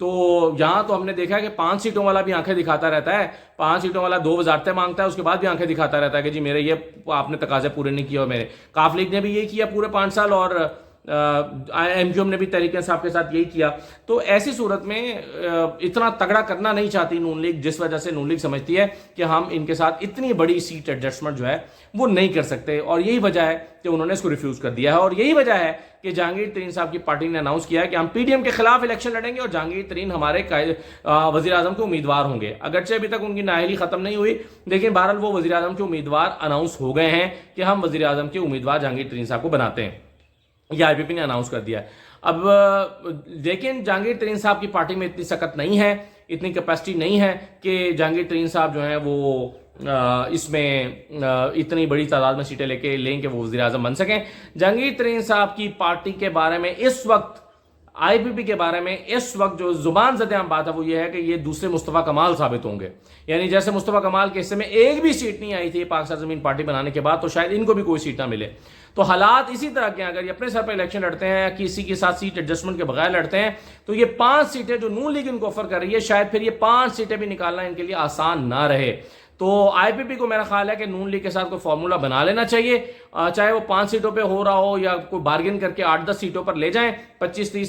تو یہاں تو ہم نے دیکھا کہ 5 سیٹوں والا بھی آنکھیں دکھاتا رہتا ہے, 5 سیٹوں والا 2 وزارتیں مانگتا ہے, اس کے بعد بھی آنکھیں دکھاتا رہتا ہے کہ جی میرے یہ آپ نے تقاضے پورے نہیں کیے, اور میرے کاف لیگ نے بھی یہ کیا پورے 5 سال, اور ایم کیو ایم نے بھی تحریک انصاف کے ساتھ یہی کیا. تو ایسی صورت میں اتنا تگڑا کرنا نہیں چاہتی نون لیگ, جس وجہ سے نون لیگ سمجھتی ہے کہ ہم ان کے ساتھ اتنی بڑی سیٹ ایڈجسٹمنٹ جو ہے وہ نہیں کر سکتے, اور یہی وجہ ہے کہ انہوں نے اس کو ریفیوز کر دیا ہے. اور یہی وجہ ہے کہ جہانگیر ترین صاحب کی پارٹی نے اناؤنس کیا ہے کہ ہم پی ڈی ایم کے خلاف الیکشن لڑیں گے, اور جہانگیر ترین ہمارے وزیر اعظم کے امیدوار ہوں گے. اگرچہ ابھی تک ان کی نااہلی ختم نہیں ہوئی, لیکن بہرحال وہ وزیر اعظم کے امیدوار اناؤنس ہو گئے ہیں کہ ہم وزیر اعظم کے امیدوار جہانگیر ترین صاحب کو بناتے ہیں. یہ آئی پی پی نے اناؤنس کر دیا ہے. اب لیکن جہانگیر ترین صاحب کی پارٹی میں اتنی سکت نہیں ہے, اتنی کیپیسٹی نہیں ہے کہ جہانگیر ترین صاحب جو ہیں وہ اس میں اتنی بڑی تعداد میں سیٹیں لیں کہ وہ وزیر اعظم بن سکیں. جہانگیر ترین صاحب کی پارٹی کے بارے میں اس وقت, آئی پی پی کے بارے میں اس وقت جو زبان زدہ بات ہے وہ یہ ہے کہ یہ دوسرے مصطفیٰ کمال ثابت ہوں گے. یعنی جیسے مصطفیٰ کمال کے حصے میں ایک بھی سیٹ نہیں آئی تھی پاکستان زمین پارٹی بنانے کے بعد, تو شاید ان کو بھی کوئی سیٹ نہ ملے. تو حالات اسی طرح کے ہیں. اگر یہ اپنے سر پہ الیکشن لڑتے ہیں, کسی کے ساتھ سیٹ ایڈجسٹمنٹ کے بغیر لڑتے ہیں, تو یہ 5 سیٹیں جو نون لیگ ان کو آفر کر رہی ہے, شاید پھر یہ 5 سیٹیں بھی نکالنا ان کے لیے آسان نہ رہے. تو آئی پی پی کو میرا خیال ہے کہ نون لیگ کے ساتھ کوئی فارمولہ بنا لینا چاہیے, چاہے وہ 5 سیٹوں پہ ہو رہا ہو یا کوئی بارگن کر کے 8-10 سیٹوں پر لے جائیں. 25-30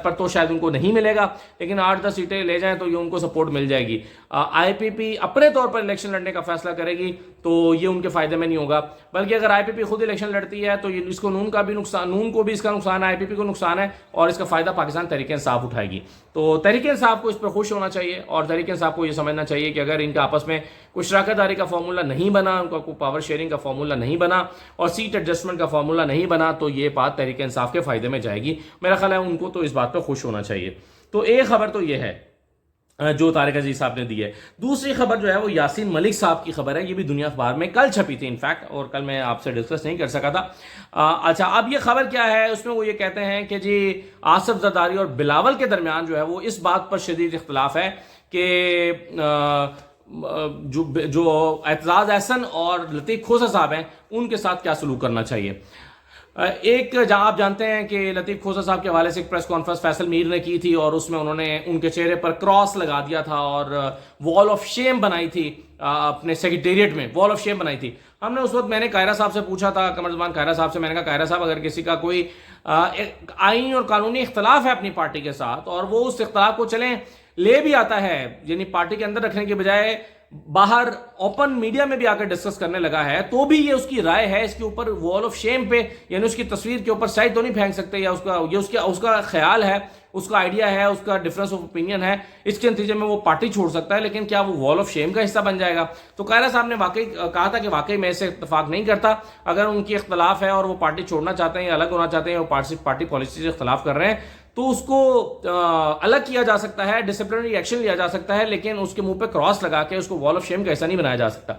پر تو شاید ان کو نہیں ملے گا, لیکن 8-10 سیٹیں لے جائیں تو یہ ان کو سپورٹ مل جائے گی. آئی پی پی اپنے طور پر الیکشن لڑنے کا فیصلہ کرے گی تو یہ ان کے فائدے میں نہیں ہوگا, بلکہ اگر آئی پی پی خود الیکشن لڑتی ہے تو اس کو نون کا بھی نقصان, نون کو بھی اس کا نقصان ہے, آئی پی پی کو نقصان ہے, اور اس کا فائدہ پاکستان تحریک انصاف اٹھائے گی. تو تحریک انصاف کو اس پر خوش ہونا چاہیے, اور تحریک انصاف کو یہ سمجھنا چاہیے کہ اگر ان کا آپس میں کوئی شراکت داری کا فارمولہ نہیں بنا, ان کا کوئی پاور شیئرنگ کا فارمولہ نہیں بنا, اور سیٹ ایڈجسٹمنٹ کا فارمولہ نہیں بنا, تو یہ بات تحریک انصاف کے فائدے میں جائے گی. میرا خیال ہے ان کو تو اس بات پہ خوش ہونا چاہیے. تو ایک خبر تو یہ ہے جو طارق عزیز صاحب نے دی ہے. دوسری خبر جو ہے وہ یاسین ملک صاحب کی خبر ہے. یہ بھی دنیا اخبار میں کل چھپی تھی انفیکٹ, اور کل میں آپ سے ڈسکس نہیں کر سکا تھا. اچھا, اب یہ خبر کیا ہے, اس میں وہ یہ کہتے ہیں کہ جی آصف زرداری اور بلاول کے درمیان جو ہے وہ اس بات پر شدید اختلاف ہے کہ جو اعتزاز احسن اور لطیف کھوسہ صاحب ہیں ان کے ساتھ کیا سلوک کرنا چاہیے. ایک جہاں آپ جانتے ہیں کہ لطیف کھوسہ صاحب کے حوالے سے ایک پریس کانفرنس فیصل میر نے کی تھی, اور اس میں انہوں نے ان کے چہرے پر کراس لگا دیا تھا اور وال آف شیم بنائی تھی, اپنے سیکریٹریٹ میں وال آف شیم بنائی تھی. ہم نے اس وقت, میں نے قاہرہ صاحب سے پوچھا تھا, قمر زمان قاہرہ صاحب سے, میں نے کہا قاہرہ صاحب اگر کسی کا کوئی آئین اور قانونی اختلاف ہے اپنی پارٹی کے ساتھ, اور وہ اس اختلاف کو چلیں لے بھی آتا ہے, یعنی پارٹی کے اندر رکھنے کے بجائے باہر اوپن میڈیا میں بھی آ کر ڈسکس کرنے لگا ہے, تو بھی یہ اس کی رائے ہے, اس کے اوپر وال آف شیم پہ یعنی اس کی تصویر کے اوپر سائڈ تو نہیں پھینک سکتے, یا اس کا خیال ہے, اس کا آئیڈیا ہے, اس کا ڈفرنس آف اوپینین ہے, اس کے نتیجے میں وہ پارٹی چھوڑ سکتا ہے, لیکن کیا وہ وال آف شیم کا حصہ بن جائے گا؟ تو قاہرہ صاحب نے واقعی کہا تھا کہ واقعی میں اس سے اتفاق نہیں کرتا. اگر ان کی اختلاف ہے اور وہ پارٹی چھوڑنا چاہتے ہیں یا الگ ہونا چاہتے ہیں, وہ پارٹی پالیسی سے اختلاف کر رہے ہیں, تو اس کو الگ کیا جا سکتا ہے, ڈسپلنری ایکشن لیا جا سکتا ہے, لیکن اس کے منہ پہ کراس لگا کے اس کو وال آف شیم کا ایسا نہیں بنایا جا سکتا.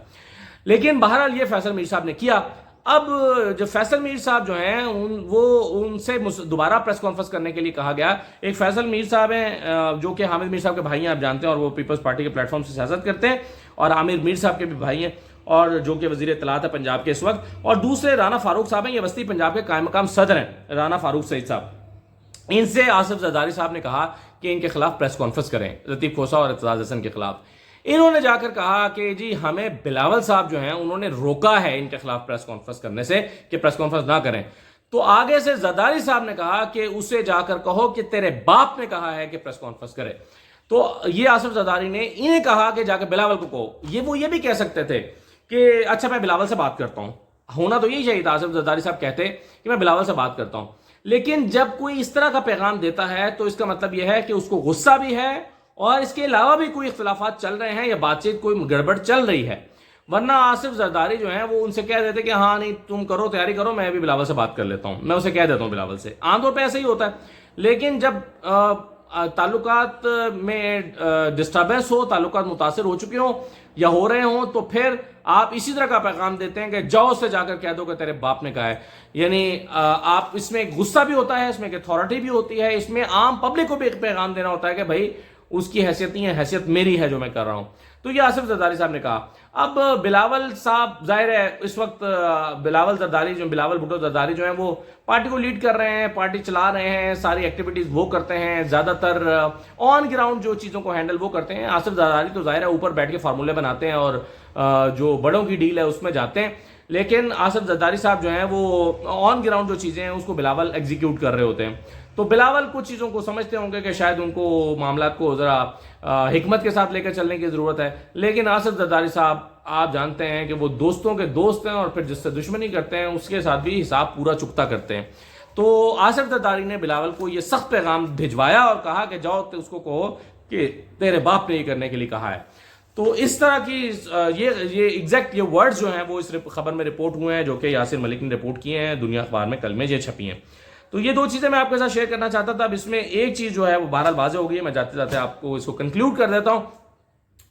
لیکن بہرحال یہ فیصل میر صاحب نے کیا. اب جو فیصل میر صاحب جو ہیں ان سے دوبارہ پریس کانفرنس کرنے کے لیے کہا گیا. ایک فیصل میر صاحب ہیں جو کہ حامد میر صاحب کے بھائی ہیں, آپ جانتے ہیں, اور وہ پیپلز پارٹی کے پلیٹ فارم سے سیاست کرتے ہیں, اور عامر میر صاحب کے بھی بھائی ہیں, اور جو کہ وزیر اطلاعات ہے پنجاب کے اس وقت. اور دوسرے رانا فاروق صاحب ہیں, یہ وسطی پنجاب کے قائم مقام صدر ہیں, رانا فاروق سعید صاحب. ان سے آصف زرداری صاحب نے کہا کہ ان کے خلاف پریس کانفرنس کریں, لطیف کھوسہ اور اعتزاز احسن کے خلاف. انہوں نے جا کر کہا کہ جی ہمیں بلاول صاحب جو ہیں انہوں نے روکا ہے ان کے خلاف پریس کانفرنس کرنے سے کہ پریس کانفرنس نہ کریں. تو آگے سے زرداری صاحب نے کہا کہ اسے جا کر کہو کہ تیرے باپ نے کہا ہے کہ پریس کانفرنس کرے. تو یہ آصف زرداری نے انہیں کہا کہ جا کے بلاول کو کہو. وہ یہ بھی کہہ سکتے تھے کہ اچھا میں بلاول سے بات کرتا ہوں, ہونا تو یہی چاہیے تھا, آصف زرداری صاحب کہتے کہ میں بلاول سے بات کرتا ہوں. لیکن جب کوئی اس طرح کا پیغام دیتا ہے تو اس کا مطلب یہ ہے کہ اس کو غصہ بھی ہے, اور اس کے علاوہ بھی کوئی اختلافات چل رہے ہیں یا بات چیت کوئی گڑبڑ چل رہی ہے. ورنہ آصف زرداری جو ہیں وہ ان سے کہہ دیتے کہ ہاں نہیں تم کرو, تیاری کرو, میں بھی بلاول سے بات کر لیتا ہوں, میں اسے کہہ دیتا ہوں بلاول سے. عام طور پہ ایسا ہی ہوتا ہے. لیکن جب تعلقات میں ڈسٹربنس ہو, تعلقات متاثر ہو چکے ہوں یا ہو رہے ہوں, تو پھر آپ اسی طرح کا پیغام دیتے ہیں کہ جاؤ سے جا کر کہہ دو کہ تیرے باپ نے کہا ہے. یعنی آپ اس میں غصہ بھی ہوتا ہے, اس میں ایک اتھارٹی بھی ہوتی ہے, اس میں عام پبلک کو بھی ایک پیغام دینا ہوتا ہے کہ بھائی اس کی حیثیت نہیں ہے، حیثیت میری ہے جو میں کر رہا ہوں. تو یہ آصف زرداری صاحب نے کہا. اب بلاول صاحب ظاہر ہے اس وقت بلاول بھٹو زرداری جو ہیں وہ پارٹی کو لیڈ کر رہے ہیں، پارٹی چلا رہے ہیں، ساری ایکٹیویٹیز وہ کرتے ہیں، زیادہ تر آن گراؤنڈ جو چیزوں کو ہینڈل وہ کرتے ہیں. آصف زرداری تو ظاہر ہے اوپر بیٹھ کے فارمولے بناتے ہیں اور جو بڑوں کی ڈیل ہے اس میں جاتے ہیں، لیکن آصف زرداری صاحب جو ہیں وہ آن گراؤنڈ جو چیزیں ہیں اس کو بلاول ایگزیکیوٹ کر رہے ہوتے ہیں. تو بلاول کچھ چیزوں کو سمجھتے ہوں گے کہ شاید ان کو معاملات کو ذرا حکمت کے ساتھ لے کر چلنے کی ضرورت ہے، لیکن آصف زرداری صاحب آپ جانتے ہیں کہ وہ دوستوں کے دوست ہیں اور پھر جس سے دشمنی کرتے ہیں اس کے ساتھ بھی حساب پورا چکتا کرتے ہیں. تو آصف زرداری نے بلاول کو یہ سخت پیغام بھجوایا اور کہا کہ جاؤ اس کو کہو کہ تیرے باپ نے یہ کرنے کے لیے کہا ہے. تو اس طرح کی یہ ایگزیکٹ یہ ورڈز جو ہیں وہ اس خبر میں رپورٹ ہوئے ہیں جو کہ یاسر ملک نے رپورٹ کیے ہیں، دنیا اخبار میں کل میں یہ چھپی ہیں. تو یہ دو چیزیں میں آپ کے ساتھ شیئر کرنا چاہتا تھا. اب اس میں ایک چیز جو ہے وہ بہرحال واضح ہو گئی ہے، میں جاتے جاتے آپ کو اس کو کنکلوڈ کر دیتا ہوں.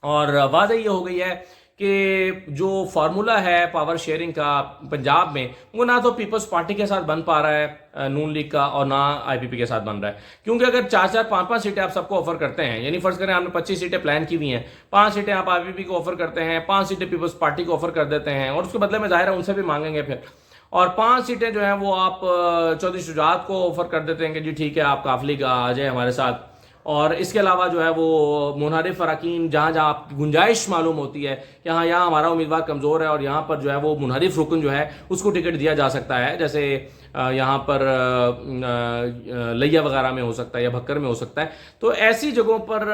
اور واضح یہ ہو گئی ہے کہ جو فارمولہ ہے پاور شیئرنگ کا پنجاب میں وہ نہ تو پیپلز پارٹی کے ساتھ بن پا رہا ہے نون لیگ کا، اور نہ آئی پی پی کے ساتھ بن رہا ہے. کیونکہ اگر 4 5 سیٹیں آپ سب کو آفر کرتے ہیں، یعنی فرض کریں آپ نے 25 سیٹیں پلان کی ہوئی ہیں، 5 سیٹیں آپ آئی پی پی کو آفر کرتے ہیں، 5 سیٹیں پیپلز پارٹی کو آفر کر دیتے ہیں، اور اس کے بدلے میں ظاہر ہے ان سے بھی مانگیں گے پھر، اور 5 سیٹیں جو ہیں وہ آپ چودھری شجاعت کو آفر کر دیتے ہیں کہ جی ٹھیک ہے آپ کافلی آ جائیں ہمارے ساتھ. اور اس کے علاوہ جو ہے وہ منحرف اراکین جہاں جہاں آپ کی گنجائش معلوم ہوتی ہے کہ ہاں یہاں ہمارا امیدوار کمزور ہے اور یہاں پر جو ہے وہ منحرف رکن جو ہے اس کو ٹکٹ دیا جا سکتا ہے، جیسے یہاں پر لیا وغیرہ میں ہو سکتا ہے یا بھکر میں ہو سکتا ہے. تو ایسی جگہوں پر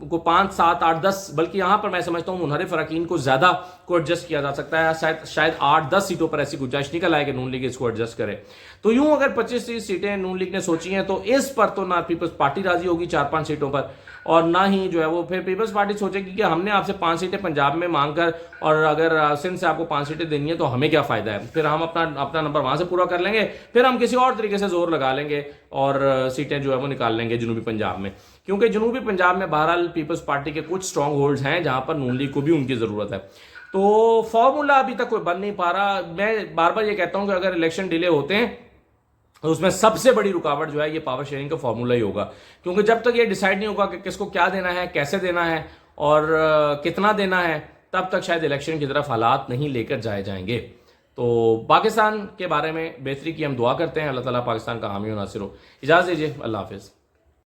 کو 5 7 8 10 بلکہ یہاں پر میں سمجھتا ہوں منحرف اراکین کو زیادہ کو ایڈجسٹ کیا جا سکتا ہے. شاید 8 10 سیٹوں پر ایسی گنجائش نکل آئے کہ نون لیگ اس کو ایڈجسٹ کرے. تو یوں اگر 25 سیٹیں نون لیگ نے سوچی ہیں تو اس پر تو نہ پیپلز پارٹی راضی ہوگی 4 5 سیٹوں پر، اور نہ ہی جو ہے وہ پھر پیپلز پارٹی سوچے گی کہ ہم نے آپ سے 5 سیٹیں پنجاب میں مانگ کر، اور اگر سندھ سے آپ کو 5 سیٹیں دینی ہیں تو ہمیں کیا فائدہ ہے، پھر ہم اپنا نمبر وہاں سے پورا کر لیں گے، پھر ہم کسی اور طریقے سے زور لگا لیں گے اور سیٹیں جو ہے وہ نکال لیں گے جنوبی پنجاب میں. کیونکہ جنوبی پنجاب میں بہرحال پیپلز پارٹی کے کچھ اسٹرانگ ہولڈز ہیں جہاں پر نون لیگ کو بھی ان کی ضرورت ہے. تو فارمولہ ابھی تک کوئی بن نہیں پا رہا. میں بار بار یہ کہتا ہوں کہ اگر الیکشن ڈیلے ہوتے ہیں تو اس میں سب سے بڑی رکاوٹ جو ہے یہ پاور شیئرنگ کا فارمولہ ہی ہوگا. کیونکہ جب تک یہ ڈیسائیڈ نہیں ہوگا کہ کس کو کیا دینا ہے، کیسے دینا ہے اور کتنا دینا ہے، تب تک شاید الیکشن کی طرف حالات نہیں لے کر جائیں گے. تو پاکستان کے بارے میں بہتری کی ہم دعا کرتے ہیں، اللہ تعالیٰ پاکستان کا حامی و ناصر ہو. اجازت دیجیے، اللہ حافظ.